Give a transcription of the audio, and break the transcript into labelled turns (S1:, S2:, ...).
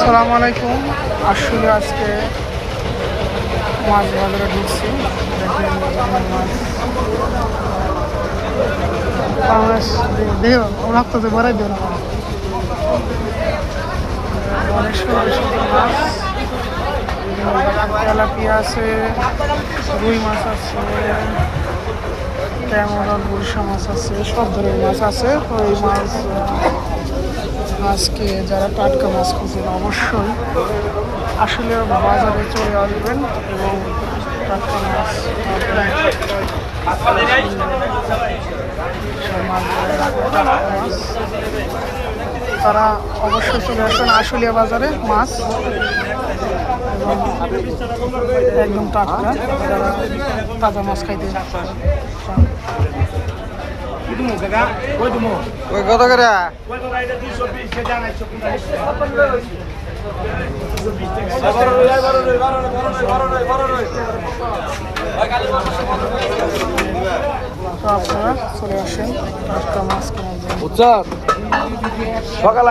S1: আসসালামু আলাইকুম। আসলে আজকে মাছ বাজারে ঢুকছি। দেখেন মাছ দেহ রক্ততে বাড়াই দেও না, অনেক সুন্দর সুন্দর মাছ। তেলাপিয়া আছে, রুই মাছ আছে, ট্যাংরা গুলশা মাছ আছে, সব ধরনের মাছ আছে। তো এই মাছ আজকে যারা টাটকা মাছ খুঁজেন অবশ্যই আসলে বাজারে চলে আসবেন এবং টাটকা মাছ তারা অবশ্যই চলে আসবেন আশুলিয়া বাজারে মাছ এবং একদম টাটকা যারা তাজা মাছ খাইতে চান।
S2: ওই কত করে
S1: তো আপনারা চলে আসেন টাটকা মাছ কেনার জন্য।
S2: সকালে